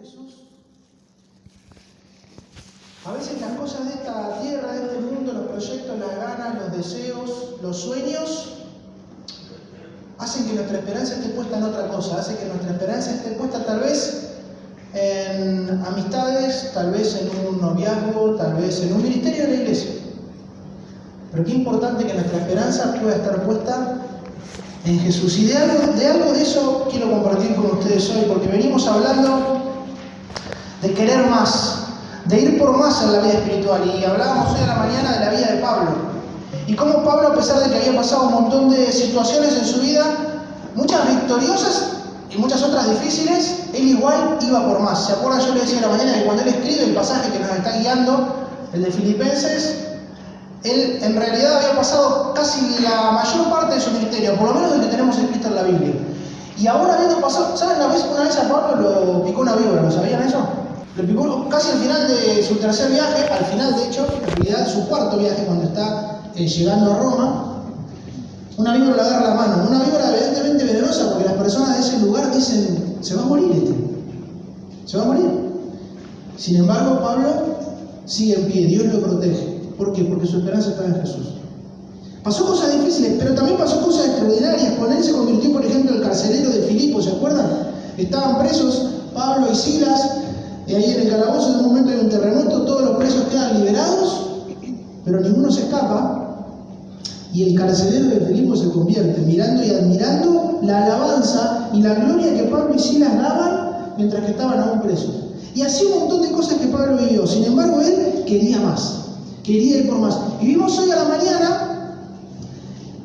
Jesús. A veces las cosas de esta tierra, de este mundo, los proyectos, las ganas, los deseos, los sueños, hacen que nuestra esperanza esté puesta en otra cosa, hacen que nuestra esperanza esté puesta tal vez en amistades, tal vez en un noviazgo, tal vez en un ministerio de la iglesia. Pero qué importante que nuestra esperanza pueda estar puesta en Jesús. Y de algo de eso quiero compartir con ustedes hoy, porque venimos hablando de querer más, de ir por más en la vida espiritual. Y hablábamos hoy a la mañana de la vida de Pablo. Y cómo Pablo, a pesar de que había pasado un montón de situaciones en su vida, muchas victoriosas y muchas otras difíciles, él igual iba por más. ¿Se acuerdan? Yo le decía a la mañana que cuando él escribe el pasaje que nos está guiando, el de Filipenses, él en realidad había pasado casi la mayor parte de su ministerio, por lo menos el que tenemos escrito en la Biblia. Y ahora habiendo pasado, ¿saben? Una vez a Pablo lo picó una víbora, ¿lo sabían eso? Lo picó casi al final de su tercer viaje, al final de hecho, en realidad su cuarto viaje cuando está llegando a Roma. Una víbora le agarra la mano, una víbora evidentemente venenosa, porque las personas de ese lugar dicen, se va a morir se va a morir. Sin embargo, Pablo sigue en pie, Dios lo protege. ¿Por qué? Porque su esperanza estaba en Jesús. Pasó cosas difíciles, pero también pasó cosas extraordinarias. Con él se convirtió, por ejemplo, el carcelero de Filipo, ¿se acuerdan? Estaban presos Pablo y Silas, y ahí en el calabozo en un momento hay un terremoto, todos los presos quedan liberados, pero ninguno se escapa. Y el carcelero de Filipo se convierte, mirando y admirando la alabanza y la gloria que Pablo y Silas daban mientras que estaban aún presos. Y así un montón de cosas que Pablo vivió. Sin embargo, él quería más, quería ir por más. Y vimos hoy a la mañana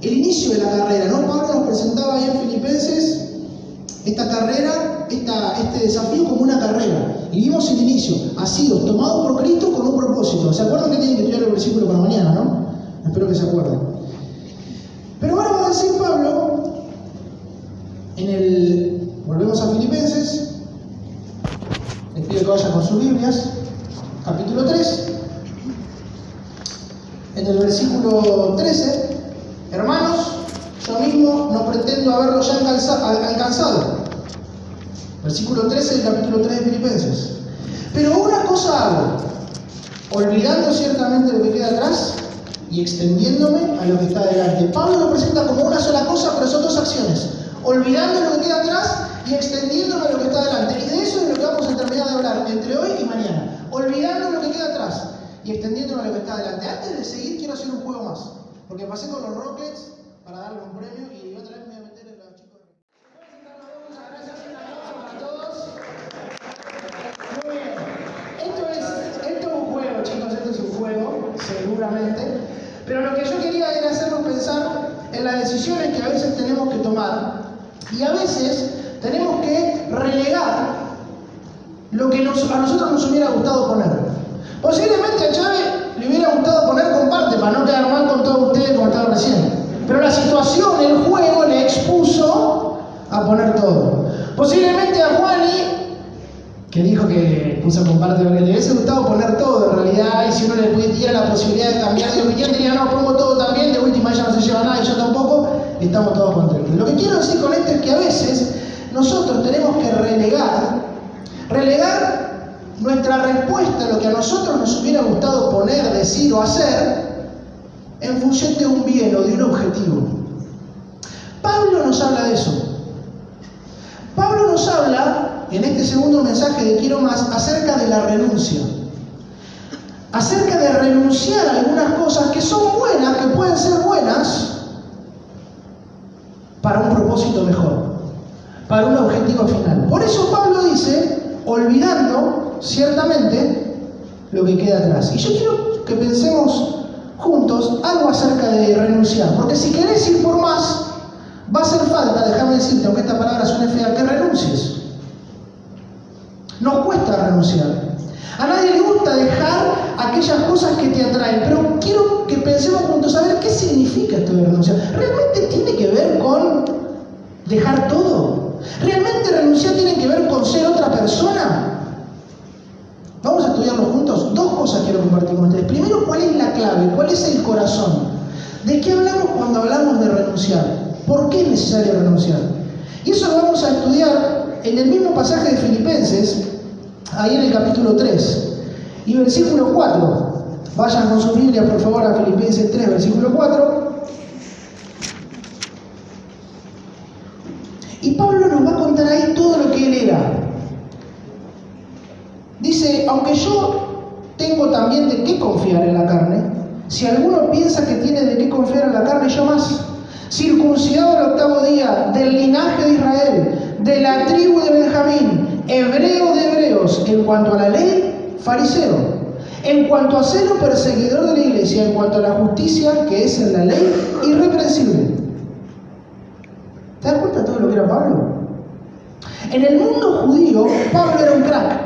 el inicio de la carrera, ¿no? Pablo nos presentaba ahí en Filipenses esta carrera, este desafío como una carrera. Y vimos el inicio, asidos, tomados por Cristo con un propósito. ¿Se acuerdan que tienen que estudiar el versículo para mañana, no? Espero que se acuerden. Pero ahora va a decir Pablo, volvemos a Filipenses, les pido que vayan con sus Biblias, capítulo 3, en el versículo 13, hermanos, yo mismo no pretendo haberlo ya alcanzado. Versículo 13 del capítulo 3 de Filipenses. Pero una cosa hago, olvidando ciertamente lo que queda atrás y extendiéndome a lo que está adelante. Pablo lo presenta como una sola cosa, pero son dos acciones. Olvidando lo que queda atrás y extendiéndome a lo que está adelante. Y de eso es lo que vamos a terminar de hablar entre hoy y mañana. Olvidando lo que queda atrás y extendiéndome a lo que está adelante. Antes de seguir quiero hacer un juego más, porque pasé con los Rockets para darle un premio y otra vez me voy a meter en los chicos de... Muchas gracias, un aplauso para todos. Muy bien. Esto es un juego, chicos, esto es un juego, seguramente. Pero lo que yo quería era hacernos pensar en las decisiones que a veces tenemos que tomar. Y a veces tenemos que relegar lo que a nosotros nos hubiera gustado poner. Posiblemente a Chávez le hubiera gustado poner comparte, para no quedar mal con todos ustedes como estaba recién. Pero la situación, el juego, le expuso a poner todo. Posiblemente a Juani, que dijo que puso comparte porque le hubiese gustado poner todo en realidad, y si uno le diera la posibilidad de cambiar de opinión, diría no, pongo todo también, de última ella no se lleva nada y yo tampoco, y estamos todos contentos. Lo que quiero decir con esto es que a veces nosotros tenemos que relegar nuestra respuesta a lo que a nosotros nos hubiera gustado poner, decir o hacer en función de un bien o de un objetivo. Pablo nos habla de eso. Pablo nos habla, en este segundo mensaje de Quiero Más, acerca de la renuncia. Acerca de renunciar a algunas cosas que son buenas, que pueden ser buenas, para un propósito mejor, para un objetivo final. Por eso Pablo dice, olvidando ciertamente lo que queda atrás. Y yo quiero que pensemos juntos algo acerca de renunciar. Porque si querés ir por más, va a hacer falta, déjame decirte, aunque esta palabra suene fea, que renuncies. Nos cuesta renunciar. A nadie le gusta dejar aquellas cosas que te atraen, pero quiero que pensemos juntos a ver qué significa esto de renunciar. ¿Realmente tiene que ver con dejar todo? ¿Realmente renunciar tiene que ver con ser otra persona? Vamos a estudiarlo juntos. Dos cosas quiero compartir con ustedes. Primero, ¿cuál es la clave? ¿Cuál es el corazón? ¿De qué hablamos cuando hablamos de renunciar? ¿Por qué es necesario renunciar? Y eso lo vamos a estudiar en el mismo pasaje de Filipenses, ahí en el capítulo 3 y versículo 4. Vayan con su Biblia, por favor, a Filipenses 3, versículo 4. Y Pablo nos va a contar ahí todo lo que él era. Dice, aunque yo tengo también de qué confiar en la carne, si alguno piensa que tiene de qué confiar en la carne, yo más. Circuncidado al 8º día, del linaje de Israel, de la tribu de Benjamín, hebreo de hebreos, en cuanto a la ley, fariseo, en cuanto a celo, perseguidor de la iglesia, en cuanto a la justicia que es en la ley, irreprensible. ¿Te das cuenta de todo lo que era Pablo? En el mundo judío, Pablo era un crack.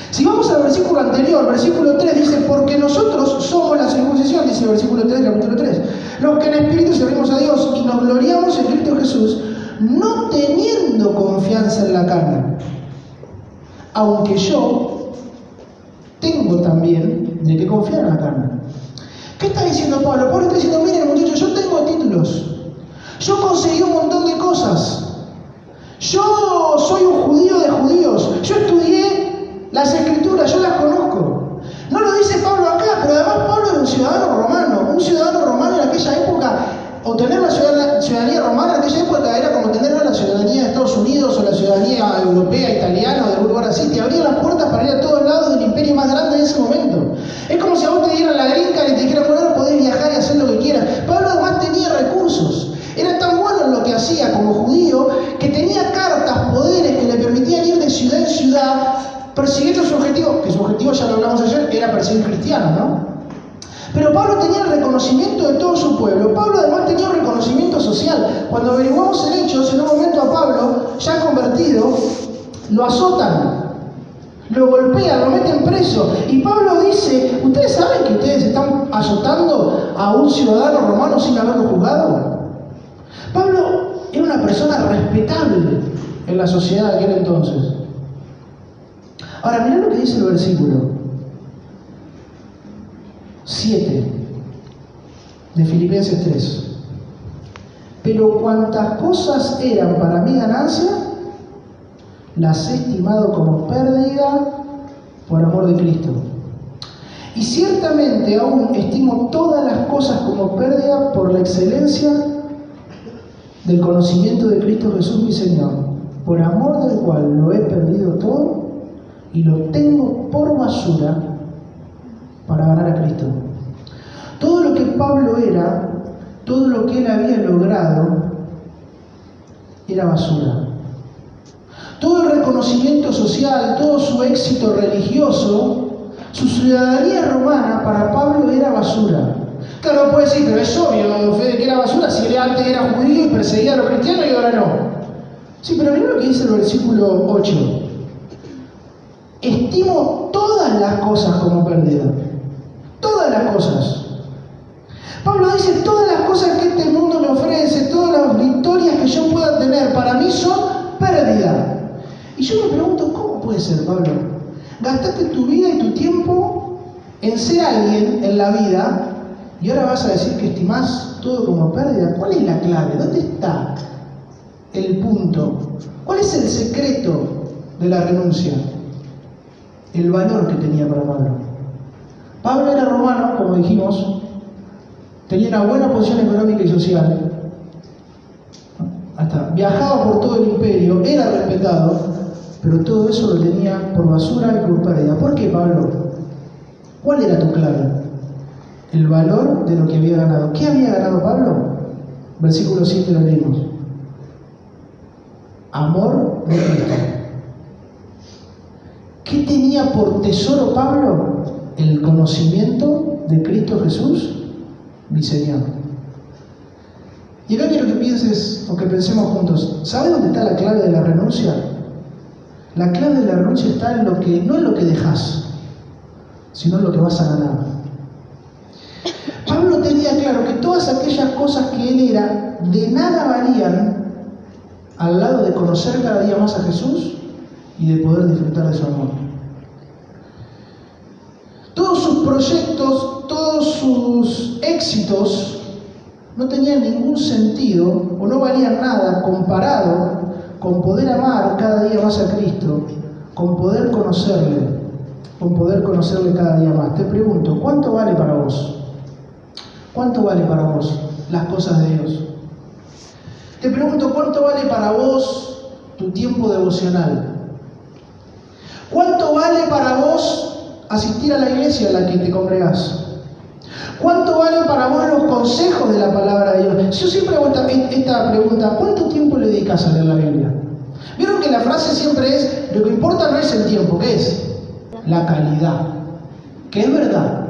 Si vamos al versículo anterior, versículo 3 dice, porque nosotros somos la circuncisión, dice el versículo 3 del capítulo 3, los que en espíritu servimos a Dios y nos gloriamos en Cristo Jesús, no teniendo confianza en la carne, aunque yo tengo también de qué confiar en la carne. ¿Qué está diciendo Pablo? Pablo está diciendo, miren muchachos, yo tengo títulos, yo conseguí un montón de cosas, yo soy un judío de judíos, yo estudié las escrituras, yo las conozco. No lo dice Pablo acá, pero además Pablo era un ciudadano romano. Un ciudadano romano en aquella época, o tener la ciudadanía romana en aquella época era como tener la ciudadanía de Estados Unidos o la ciudadanía europea, italiana o de algún lugar así. Te abrían las puertas para ir a todos lados del imperio más grande de ese momento. Es como si a vos te dieran la green card y te dijeran, bueno, ahora podés viajar y hacer lo que quieras. Pablo además tenía recursos. Era tan bueno en lo que hacía como judío que tenía cartas, poderes que le permitían ir de ciudad en ciudad persiguiendo su objetivo, que su objetivo, ya lo hablamos ayer, era perseguir cristianos, ¿no? Pero Pablo tenía el reconocimiento de todo su pueblo. Pablo además tenía un reconocimiento social. Cuando averiguamos en Hechos, en un momento a Pablo, ya convertido, lo azotan, lo golpean, lo meten preso. Y Pablo dice, ¿ustedes saben que ustedes están azotando a un ciudadano romano sin haberlo juzgado? Pablo era una persona respetable en la sociedad de aquel entonces. Ahora, mirá lo que dice el versículo 7 de Filipenses 3. Pero cuantas cosas eran para mi ganancia, las he estimado como pérdida por amor de Cristo. Y ciertamente aún estimo todas las cosas como pérdida por la excelencia del conocimiento de Cristo Jesús mi Señor, por amor del cual lo he perdido todo y lo tengo por basura para ganar a Cristo. Todo lo que Pablo era, todo lo que él había logrado, era basura. Todo el reconocimiento social, todo su éxito religioso, su ciudadanía romana, para Pablo era basura. Claro, puede decir, pero es obvio, Fede, que era basura si él antes era judío y perseguía a los cristianos y ahora no. Sí, pero mirá lo que dice el versículo 8. Estimo todas las cosas como pérdida. Todas las cosas. Pablo dice, todas las cosas que este mundo me ofrece, todas las victorias que yo pueda tener, para mí son pérdida. Y yo me pregunto, ¿cómo puede ser, Pablo? Gastaste tu vida y tu tiempo en ser alguien en la vida y ahora vas a decir que estimás todo como pérdida. ¿Cuál es la clave? ¿Dónde está el punto? ¿Cuál es el secreto de la renuncia? El valor que tenía para Pablo. Pablo era romano, como dijimos, tenía una buena posición económica y social, hasta viajaba por todo el imperio, era respetado, pero todo eso lo tenía por basura y por pérdida. ¿Por qué, Pablo? ¿Cuál era tu clave? El valor de lo que había ganado. ¿Qué había ganado Pablo? Versículo 7 lo leímos. Amor de Cristo. ¿Qué tenía por tesoro Pablo? El conocimiento de Cristo Jesús, mi Señor. Y acá quiero que pienses, o que pensemos juntos, ¿sabes dónde está la clave de la renuncia? La clave de la renuncia está en lo que, no en lo que dejas, sino en lo que vas a ganar. Pablo tenía claro que todas aquellas cosas que él era, de nada valían al lado de conocer cada día más a Jesús y de poder disfrutar de su amor. Todos sus proyectos, todos sus éxitos no tenían ningún sentido o no valían nada comparado con poder amar cada día más a Cristo, con poder conocerle cada día más. Te pregunto, ¿cuánto vale para vos? ¿Cuánto vale para vos las cosas de Dios? Te pregunto, ¿cuánto vale para vos tu tiempo devocional? ¿Cuánto vale para vos asistir a la iglesia a la que te congregás? ¿Cuánto valen para vos los consejos de la palabra de Dios? Yo siempre hago esta pregunta, ¿cuánto tiempo le dedicas a leer la Biblia? Vieron que la frase siempre es, lo que importa no es el tiempo, ¿qué es? La calidad. Que es verdad.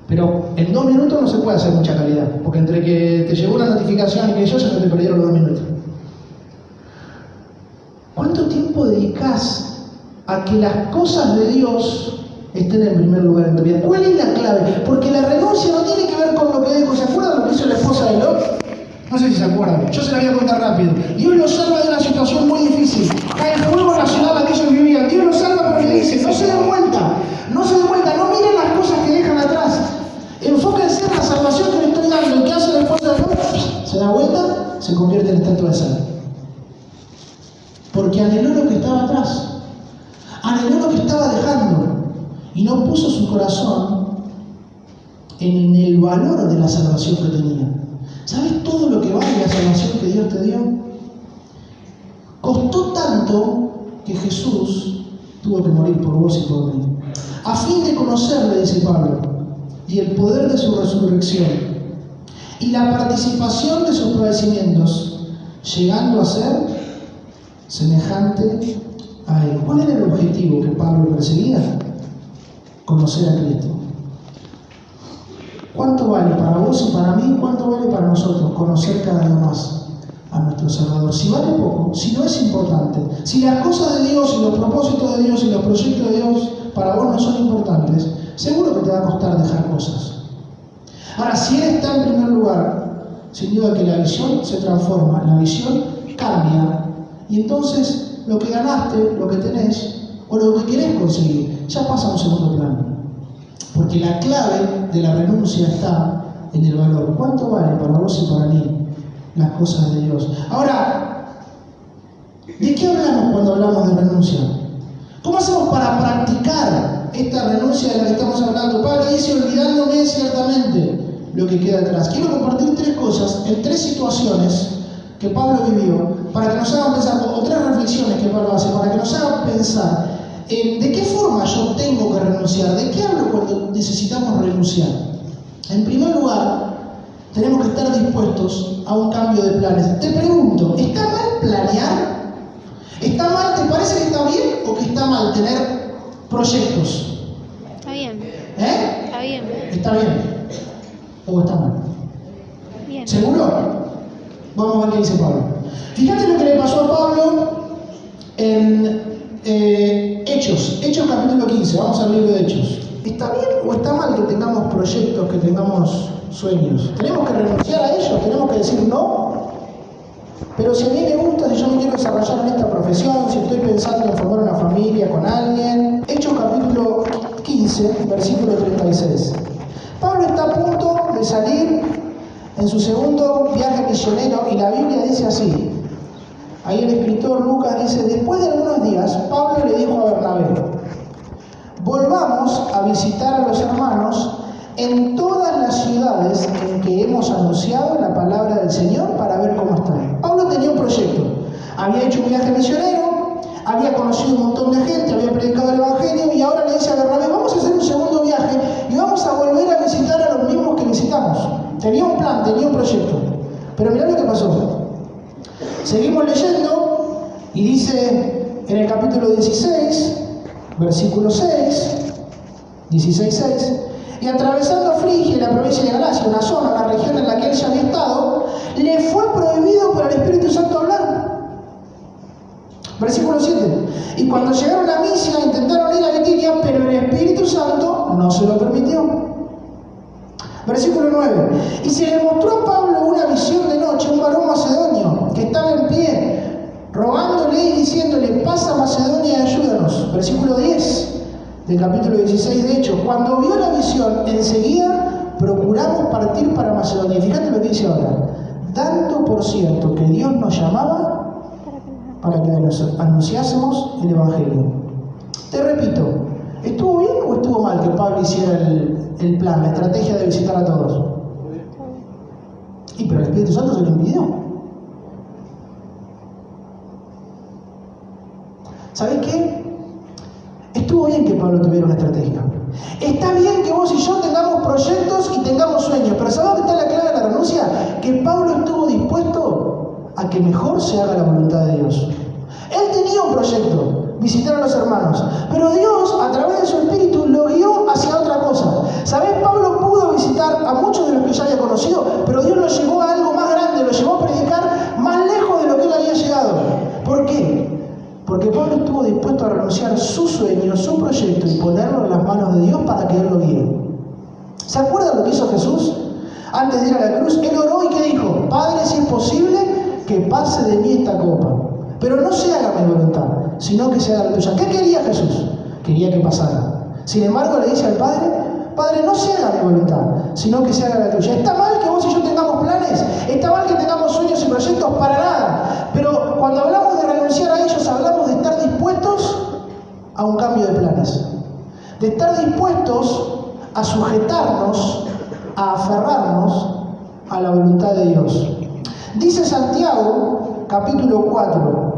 Pero en 2 minutos no se puede hacer mucha calidad, porque entre que te llegó una notificación y que yo ya se te perdieron los 2 minutos. ¿Cuánto tiempo dedicas a que las cosas de Dios estén en primer lugar en tu vida? ¿Cuál es la clave? Porque la renuncia no tiene que ver con lo que dijo. ¿Se acuerdan lo que hizo la esposa de Lot? No sé si se acuerdan, yo se la voy a contar rápido. Dios lo salva de una situación muy difícil. Cae fuego en la ciudad en la que ellos vivían. Dios lo salva, pero le dice, no se den vuelta, no miren las cosas que dejan atrás. Enfóquense en la salvación que le estoy dando. ¿Y qué hace la esposa de Lot? Se da vuelta, se convierte en estatua de sal. Porque anheló lo que estaba atrás. Anheló lo que estaba dejando. Y no puso su corazón en el valor de la salvación que tenía. ¿Sabes todo lo que vale la salvación que Dios te dio? Costó tanto que Jesús tuvo que morir por vos y por mí. A fin de conocerle, dice Pablo, y el poder de su resurrección, y la participación de sus padecimientos, llegando a ser semejante a Él. ¿Cuál era el objetivo que Pablo perseguía? Conocer a Cristo. ¿Cuánto vale para vos y para mí? ¿Cuánto vale para nosotros conocer cada día más a nuestro Salvador? Si vale poco, si no es importante, si las cosas de Dios y los propósitos de Dios y los proyectos de Dios para vos no son importantes, seguro que te va a costar dejar cosas. Ahora, si Él está en primer lugar, sin duda que la visión se transforma, la visión cambia, y entonces lo que ganaste, lo que tenés, o lo que querés conseguir, ya pasa a un segundo plano. Porque la clave de la renuncia está en el valor. ¿Cuánto vale para vos y para mí las cosas de Dios? Ahora, ¿de qué hablamos cuando hablamos de renuncia? ¿Cómo hacemos para practicar esta renuncia de la que estamos hablando? Pablo dice, olvidándome ciertamente lo que queda atrás. Quiero compartir 3 cosas en 3 situaciones que Pablo vivió, para que nos hagan pensar, o 3 reflexiones que Pablo hace, para que nos hagan pensar ¿de qué forma yo tengo que renunciar? ¿De qué hablo cuando necesitamos renunciar? En primer lugar, tenemos que estar dispuestos a un cambio de planes. Te pregunto, ¿está mal planear? ¿Está mal? ¿Te parece que está bien o que está mal tener proyectos? Está bien. Está bien. ¿Está bien? ¿O está mal? Bien. ¿Seguro? Vamos a ver qué dice Pablo. Fíjate lo que le pasó a Pablo en Hechos capítulo 15, vamos al libro de Hechos. ¿Está bien o está mal que tengamos proyectos, que tengamos sueños? ¿Tenemos que renunciar a ellos? ¿Tenemos que decir no? Pero si a mí me gusta, si yo me quiero desarrollar en esta profesión, si estoy pensando en formar una familia con alguien. Hechos capítulo 15, versículo 36. Pablo está a punto de salir en su segundo viaje misionero y la Biblia dice así. Ahí el escritor Lucas dice, después de algunos días, Pablo le dijo a Bernabé, volvamos a visitar a los hermanos en todas las ciudades en que hemos anunciado la palabra del Señor para ver cómo están. Pablo tenía un proyecto, había hecho un viaje misionero, había conocido un montón de gente, había predicado el Evangelio y ahora le dice a Bernabé, vamos a hacer un segundo viaje y vamos a volver a visitar a los mismos que visitamos. Tenía un plan, tenía un proyecto, pero mirá lo que pasó. Seguimos leyendo y dice en el capítulo 16, versículo 6, 16:6, y atravesando Frigia y la provincia de Galacia, una zona, una región en la que él ya había estado, le fue prohibido por el Espíritu Santo hablar. Versículo 7, y cuando llegaron a Misia intentaron ir a Bitinia, pero el Espíritu Santo no se lo permitió. Versículo 9. Y se le mostró a Pablo una visión de noche, un varón macedonio que estaba en pie, rogándole y diciéndole, pasa a Macedonia y ayúdanos. Versículo 10 del capítulo 16 de Hechos. Cuando vio la visión, enseguida procuramos partir para Macedonia. Y fíjate lo que dice ahora. Dando por cierto que Dios nos llamaba para que nos anunciásemos el Evangelio. Te repito, ¿estuvo bien o estuvo mal que Pablo hiciera el plan, la estrategia de visitar a todos? Y pero el Espíritu Santo se lo impidió. ¿Sabés qué? Estuvo bien que Pablo tuviera una estrategia. Está bien que vos y yo tengamos proyectos y tengamos sueños, pero ¿sabés dónde está la clave de la renuncia? Que Pablo estuvo dispuesto a que mejor se haga la voluntad de Dios. Él tenía un proyecto, visitar a los hermanos, pero Dios, a través de su Espíritu, lo guió hacia otra cosa. ¿Sabés? Pablo pudo visitar a muchos de los que ya había conocido, pero Dios lo llevó a algo más grande, lo llevó a predicar más lejos de lo que él había llegado. ¿Por qué? Porque Pablo estuvo dispuesto a renunciar su sueño, su proyecto y ponerlo en las manos de Dios para que Él lo guíe. ¿Se acuerdan lo que hizo Jesús? Antes de ir a la cruz, Él oró y ¿qué dijo? Padre, si es posible, que pase de mí esta copa. Pero no se haga mi voluntad, sino que se haga la tuya. ¿Qué quería Jesús? Quería que pasara. Sin embargo, le dice al Padre, Padre, no se haga mi voluntad, sino que se haga la tuya. ¿Está mal que vos y yo tengamos planes? ¿Está mal que tengamos sueños y proyectos? Para nada. Pero cuando hablamos de renunciar a ellos, hablamos de estar dispuestos a un cambio de planes. De estar dispuestos a sujetarnos, a aferrarnos a la voluntad de Dios. Dice Santiago, capítulo 4,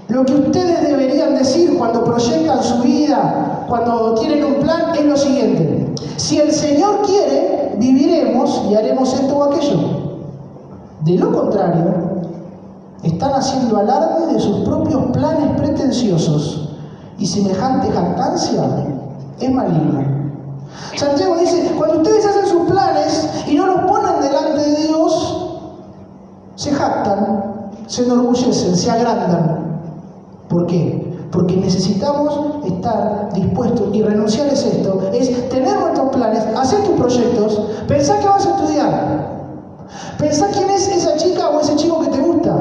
lo que ustedes deberían decir cuando proyectan su vida, cuando tienen un plan, es lo siguiente: si el Señor quiere, viviremos y haremos esto o aquello. De lo contrario, están haciendo alarde de sus propios planes pretenciosos y semejante jactancia es maligna. Santiago dice, cuando ustedes hacen sus planes y no los ponen delante de Dios, se jactan, se enorgullecen, se agrandan. ¿Por qué? Porque necesitamos estar dispuestos, y renunciar es esto, es tener nuestros planes, hacer tus proyectos, pensar que vas a estudiar, pensar quién es esa chica o ese chico que te gusta,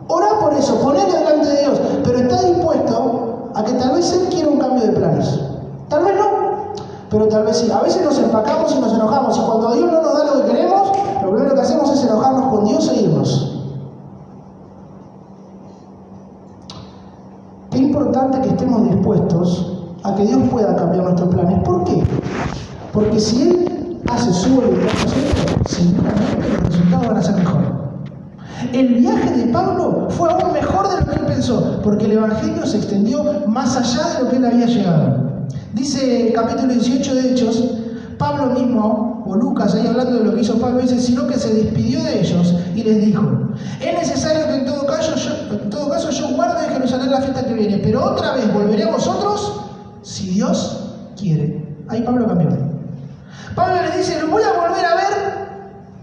orá por eso, ponele delante de Dios, pero está dispuesto a que tal vez Él quiera un cambio de planes. Tal vez no, pero tal vez sí. A veces nos empacamos y nos enojamos, y cuando Dios no nos da lo que queremos, lo primero que hacemos es enojarnos con Dios e irnos. Qué importante que estemos dispuestos a que Dios pueda cambiar nuestros planes. ¿Por qué? Porque si Él hace su voluntad, seguramente los resultados van a ser mejor. El viaje de Pablo fue aún mejor de lo que él pensó, porque el Evangelio se extendió más allá de lo que él había llegado. Dice el capítulo 18 de Hechos, Pablo mismo, o Lucas, ahí hablando de lo que hizo Pablo, dice, sino que se despidió de ellos y les dijo, es necesario que en todo caso yo guarde en Jerusalén la fiesta que viene, pero otra vez volveré a vosotros si Dios quiere. Ahí Pablo cambió. Pablo les dice, lo voy a volver a ver,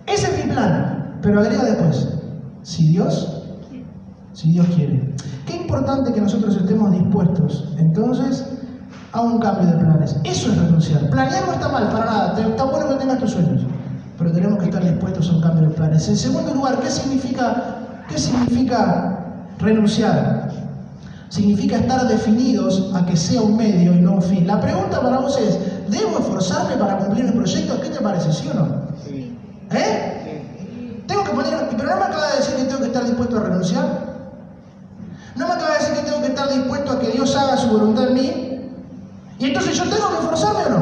ese es mi plan, pero agrega después, si Dios quiere. Qué importante que nosotros estemos dispuestos, entonces, a un cambio de planes. Eso es renunciar. Planear no está mal, para nada. Está bueno que tengas tus sueños, pero tenemos que estar dispuestos a un cambio de planes. En segundo lugar, ¿qué significa renunciar? Significa estar definidos a que sea un medio y no un fin. La pregunta para vos es, ¿debo esforzarme para cumplir mis proyectos? ¿Qué te parece, sí o no? Sí. Tengo que poner, pero no me acaba de decir que tengo que estar dispuesto a renunciar. No me acaba de decir que tengo que estar dispuesto a que Dios haga su voluntad en mí. ¿Y entonces yo tengo que esforzarme o no?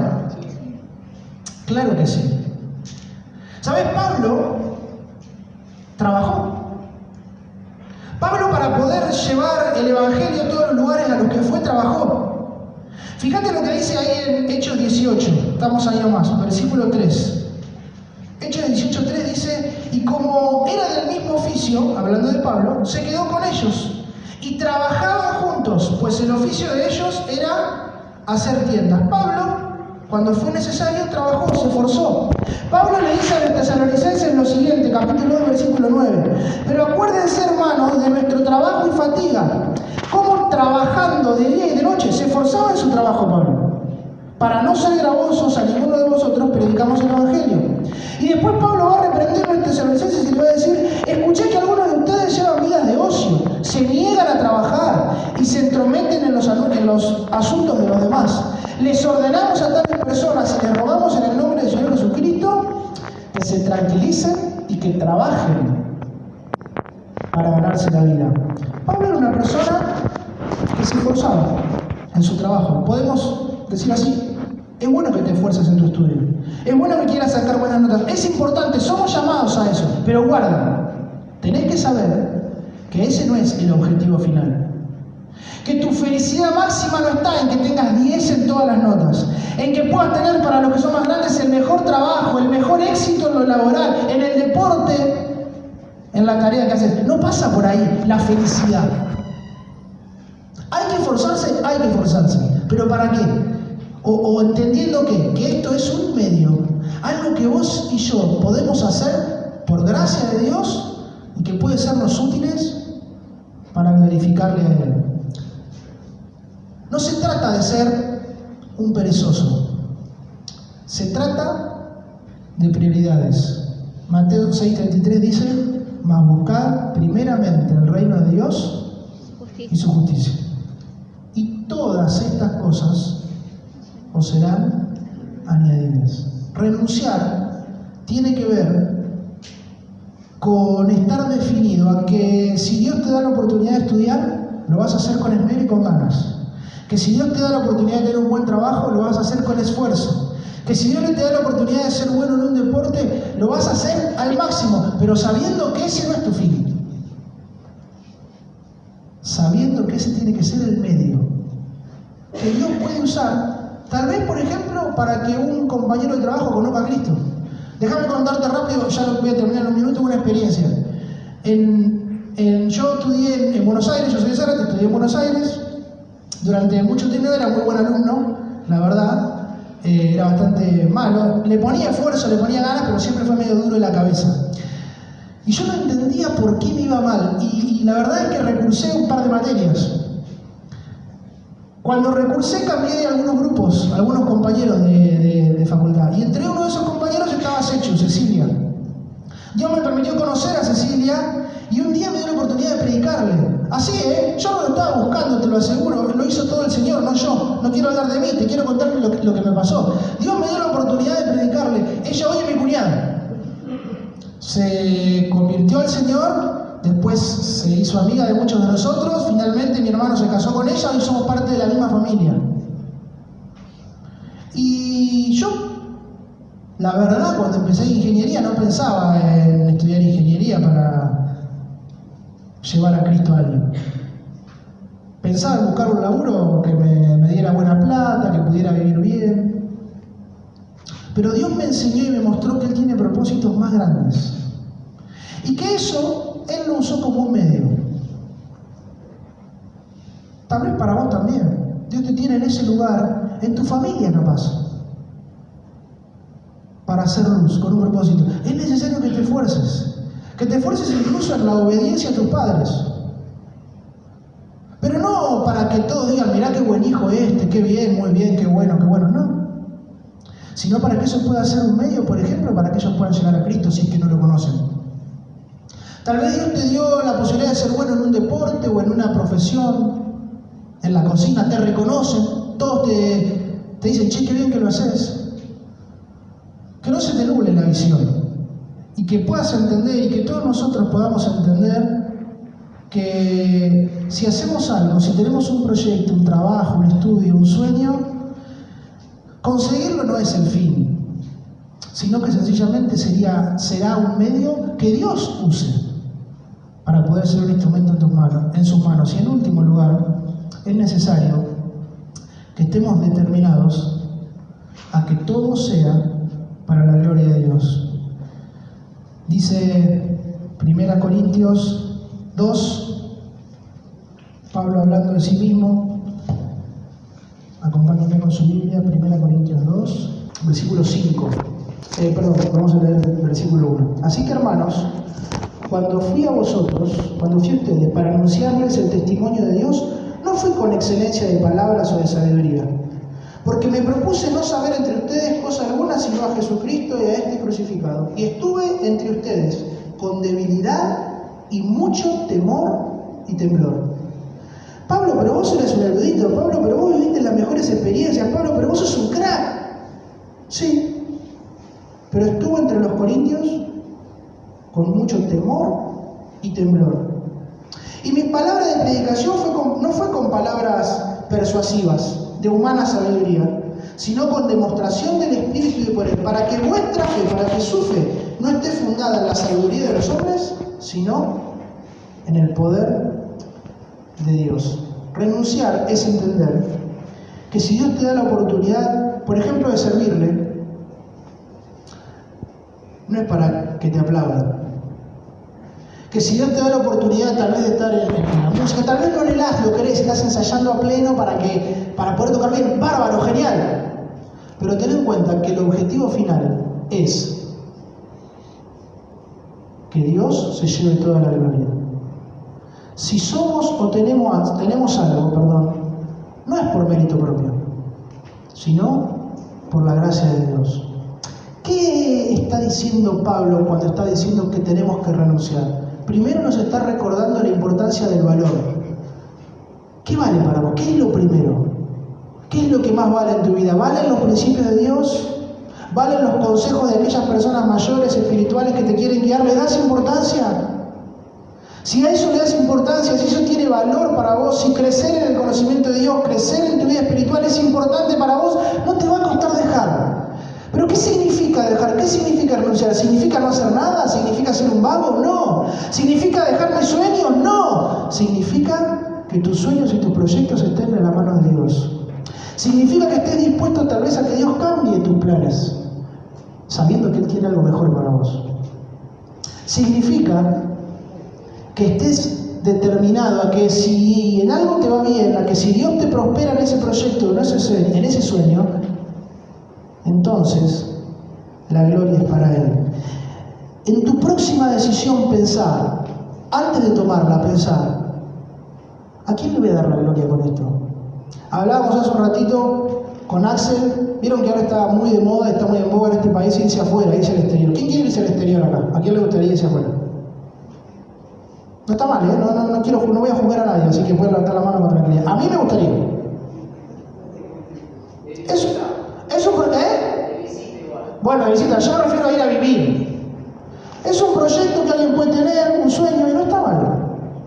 Claro que sí. ¿Sabes? Pablo trabajó. Pablo, para poder llevar el Evangelio a todos los lugares a los que fue, trabajó. Fíjate lo que dice ahí en Hechos 18. Estamos ahí nomás, versículo 3. Hechos 18:3 dice, y como era del mismo oficio, hablando de Pablo, se quedó con ellos y trabajaban juntos, pues el oficio de ellos era hacer tiendas. Pablo, cuando fue necesario, trabajó, se esforzó. Pablo le dice a los tesalonicenses lo siguiente, capítulo 2, versículo 9. Pero acuérdense, hermanos, de nuestro trabajo y fatiga, cómo trabajando de día y de noche se esforzaba en su trabajo, Pablo. Para no ser gravosos a ninguno de vosotros, predicamos el Evangelio. Y después Pablo va a reprender a los tesalonicenses y le va a decir, escuché que algunos de ustedes llevan vidas de ocio, se niegan a trabajar y se entrometen en los asuntos de los demás. Les ordenamos a tales personas y les rogamos en el nombre del Señor Jesucristo que se tranquilicen y que trabajen para ganarse la vida. Pablo era una persona que se esforzaba. en su trabajo. Podemos decir así: es bueno que te esfuerces en tu estudio, es bueno que quieras sacar buenas notas, es importante, somos llamados a eso, pero guarda, tenés que saber que ese no es el objetivo final. Que tu felicidad máxima no está en que tengas 10 en todas las notas, en que puedas tener, para los que son más grandes, el mejor trabajo, el mejor éxito en lo laboral, en el deporte, en la tarea que haces. No pasa por ahí la felicidad. Hay que esforzarse, pero ¿para qué? O entendiendo que esto es un medio, algo que vos y yo podemos hacer por gracia de Dios y que puede sernos útiles para glorificarle a Él. No se trata de ser un perezoso, se trata de prioridades. Mateo 6:33 dice: mas buscad primeramente el reino de Dios y su justicia, y todas estas cosas os serán añadidas. Renunciar tiene que ver con estar definido a que si Dios te da la oportunidad de estudiar, lo vas a hacer con esmero y con ganas. Que si Dios te da la oportunidad de tener un buen trabajo, lo vas a hacer con esfuerzo. Que si Dios te da la oportunidad de ser bueno en un deporte, lo vas a hacer al máximo, pero sabiendo que ese no es tu fin. Sabiendo que ese tiene que ser el medio que Dios puede usar, tal vez, por ejemplo, para que un compañero de trabajo conozca a Cristo. Déjame contarte rápido, ya lo voy a terminar en un minuto, una experiencia. Yo estudié en Buenos Aires, yo soy de Zárate, estudié en Buenos Aires. Durante mucho tiempo era muy buen alumno, la verdad, era bastante malo. Le ponía esfuerzo, le ponía ganas, pero siempre fue medio duro en la cabeza. Y yo no entendía por qué me iba mal, y la verdad es que recursé un par de materias. Cuando recursé cambié de algunos grupos, algunos compañeros de facultad, y entre uno de esos compañeros estaba Sechu, Cecilia. Dios me permitió conocer a Cecilia, y un día me dio la oportunidad de predicarle. Así, yo no lo estaba buscando, te lo aseguro, lo hizo todo el Señor, no yo. No quiero hablar de mí, te quiero contar lo que me pasó. Dios me dio la oportunidad de predicarle. Ella hoy es mi cuñada. Se convirtió al Señor, después se hizo amiga de muchos de nosotros, finalmente mi hermano se casó con ella y somos parte de la misma familia. Y yo, la verdad, cuando empecé ingeniería no pensaba en estudiar ingeniería para llevar a Cristo a alguien. Pensaba en buscar un laburo que me diera buena plata, que pudiera vivir bien. Pero Dios me enseñó y me mostró que Él tiene propósitos más grandes. Y que eso Él lo usó como un medio. Tal vez para vos también. Dios te tiene en ese lugar, en tu familia capaz, para hacer luz, con un propósito. Es necesario que te esfuerces. Que te esfuerces incluso en la obediencia a tus padres. Pero no para que todos digan: mirá qué buen hijo qué bien, muy bien, qué bueno, no. Sino para que eso pueda ser un medio, por ejemplo, para que ellos puedan llegar a Cristo si es que no lo conocen. Tal vez Dios te dio la posibilidad de ser bueno en un deporte o en una profesión, en la cocina, te reconocen, todos te dicen: che, qué bien que lo haces. Que no se te nuble la visión. Y que puedas entender, y que todos nosotros podamos entender que si hacemos algo, si tenemos un proyecto, un trabajo, un estudio, un sueño, conseguirlo no es el fin, sino que sencillamente será un medio que Dios use para poder ser un instrumento en sus manos. Y en último lugar, es necesario que estemos determinados a que todo sea para la gloria de Dios. Dice 1 Corintios 2, Pablo hablando de sí mismo. Acompáñenme con su Biblia, 1 Corintios 2, versículo 5. Vamos a leer el versículo 1. Así que, hermanos, cuando fui a ustedes para anunciarles el testimonio de Dios, no fui con excelencia de palabras o de sabiduría, porque me propuse no saber entre ustedes cosa alguna sino a Jesucristo y a este crucificado. Y estuve entre ustedes con debilidad y mucho temor y temblor. Pablo, pero vos eres un erudito. Pablo, pero vos viviste las mejores experiencias. Pablo, pero vos sos un crack. Sí, pero estuvo entre los corintios con mucho temor y temblor. Y mi palabra de predicación no fue con palabras persuasivas, de humana sabiduría, sino con demostración del Espíritu y de poder, para que vuestra fe, para que su fe no esté fundada en la sabiduría de los hombres, sino en el poder de Dios. Renunciar es entender que si Dios te da la oportunidad, por ejemplo, de servirle, no es para que te aplaudan. Que si Dios te da la oportunidad tal vez de estar en la música, tal vez no anhelás, lo querés, estás ensayando a pleno para poder tocar bien, bárbaro, genial. Pero ten en cuenta que el objetivo final es que Dios se lleve toda la gloria. Si somos o tenemos algo, no es por mérito propio, sino por la gracia de Dios. ¿Qué está diciendo Pablo cuando está diciendo que tenemos que renunciar? Primero nos está recordando la importancia del valor. ¿Qué vale para vos? ¿Qué es lo primero? ¿Qué es lo que más vale en tu vida? ¿Valen los principios de Dios? ¿Valen los consejos de aquellas personas mayores, espirituales que te quieren guiar? ¿Le das importancia? Si a eso le das importancia, si eso tiene valor para vos, si crecer en el conocimiento de Dios, crecer en tu vida espiritual es importante para vos, no te va a costar dejar. ¿Pero qué significa dejar? ¿Qué significa renunciar? ¿Significa no hacer nada? ¿Significa ser un vago? No. ¿Significa dejar mis sueños? No. Significa que tus sueños y tus proyectos estén en la mano de Dios. Significa que estés dispuesto tal vez a que Dios cambie tus planes, sabiendo que Él tiene algo mejor para vos. Significa que estés determinado a que si en algo te va bien, a que si Dios te prospera en ese proyecto, en ese sueño, entonces la gloria es para Él. En tu próxima decisión pensar, antes de tomarla, pensar, ¿a quién le voy a dar la gloria con esto? Hablábamos hace un ratito con Axel, vieron que ahora está muy de moda, está muy en boga en este país irse afuera, irse al exterior. ¿Quién quiere irse al exterior acá? ¿A quién le gustaría irse afuera? No está mal, ¿eh? No voy a juzgar a nadie, así que pueden levantar la mano con tranquilidad. A mí me gustaría. Bueno, de visita, yo me refiero a ir a vivir. Es un proyecto que alguien puede tener, un sueño, y no está mal.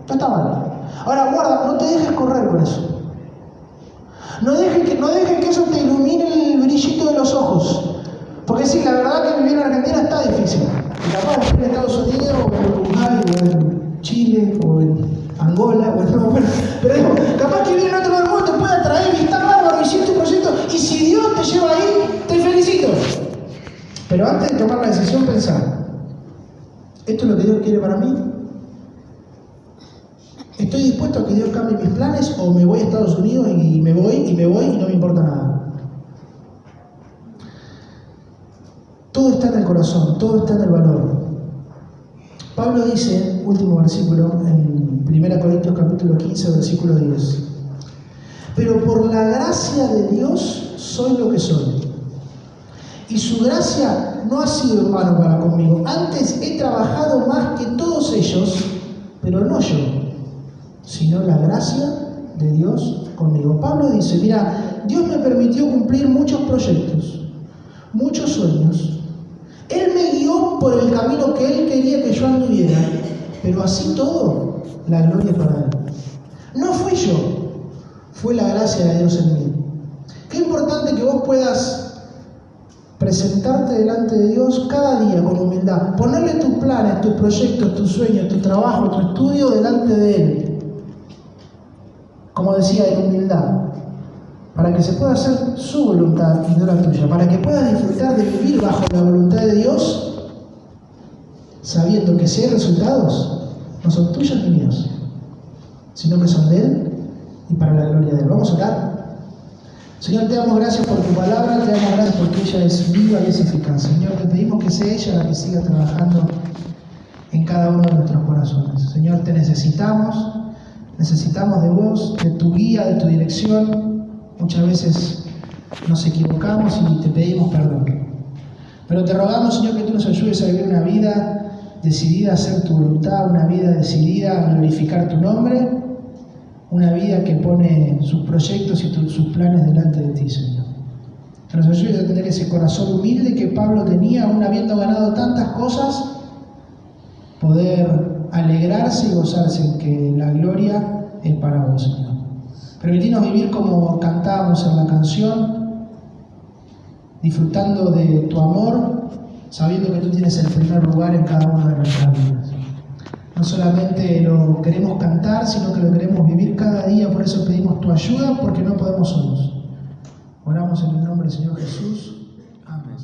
No está mal. Ahora, guarda, no te dejes correr con eso. No dejes que eso te ilumine el brillito de los ojos. Porque sí, la verdad que vivir en Argentina está difícil. Y capaz de vivir en Estados Unidos, o en Uruguay, o en Chile, o en Angola, pero digo, capaz que vivir en otro lugar del mundo te puede atraer y está bárbaro, hiciste un proyecto, y si Dios te lleva ahí, te felicito. Pero antes de tomar la decisión, pensar, ¿esto es lo que Dios quiere para mí? ¿Estoy dispuesto a que Dios cambie mis planes o me voy a Estados Unidos y me voy y no me importa nada? Todo está en el corazón, todo está en el valor. Pablo dice, último versículo, en 1 Corintios capítulo 15, versículo 10. Pero por la gracia de Dios soy lo que soy. Y su gracia no ha sido en vano para conmigo. Antes he trabajado más que todos ellos, pero no yo, sino la gracia de Dios conmigo. Pablo dice, mira, Dios me permitió cumplir muchos proyectos, muchos sueños. Él me guió por el camino que Él quería que yo anduviera, pero así todo, la gloria es para Él. No fui yo, fue la gracia de Dios en mí. Qué importante que vos puedas presentarte delante de Dios cada día con humildad, ponerle tus planes, tus proyectos, tus sueños, tu trabajo, tu estudio delante de Él. Como decía, en humildad, para que se pueda hacer su voluntad y no la tuya, para que puedas disfrutar de vivir bajo la voluntad de Dios, sabiendo que si hay resultados, no son tuyos ni míos, sino que son de Él y para la gloria de Él. Vamos a orar. Señor, te damos gracias por tu palabra, te damos gracias porque ella es viva y es eficaz. Señor, te pedimos que sea ella la que siga trabajando en cada uno de nuestros corazones. Señor, te necesitamos de vos, de tu guía, de tu dirección. Muchas veces nos equivocamos y te pedimos perdón. Pero te rogamos, Señor, que tú nos ayudes a vivir una vida decidida a hacer tu voluntad, una vida decidida a glorificar tu nombre, una vida que pone sus proyectos y sus planes delante de ti, Señor. Que nos ayudes a tener ese corazón humilde que Pablo tenía, aún habiendo ganado tantas cosas, poder alegrarse y gozarse en que la gloria es para vos, Señor. Permitirnos vivir como cantábamos en la canción, disfrutando de tu amor, sabiendo que tú tienes el primer lugar en cada una de nuestras vidas. No solamente lo queremos cantar, sino que lo queremos vivir cada día, por eso pedimos tu ayuda, porque no podemos solos. Oramos en el nombre del Señor Jesús. Amén.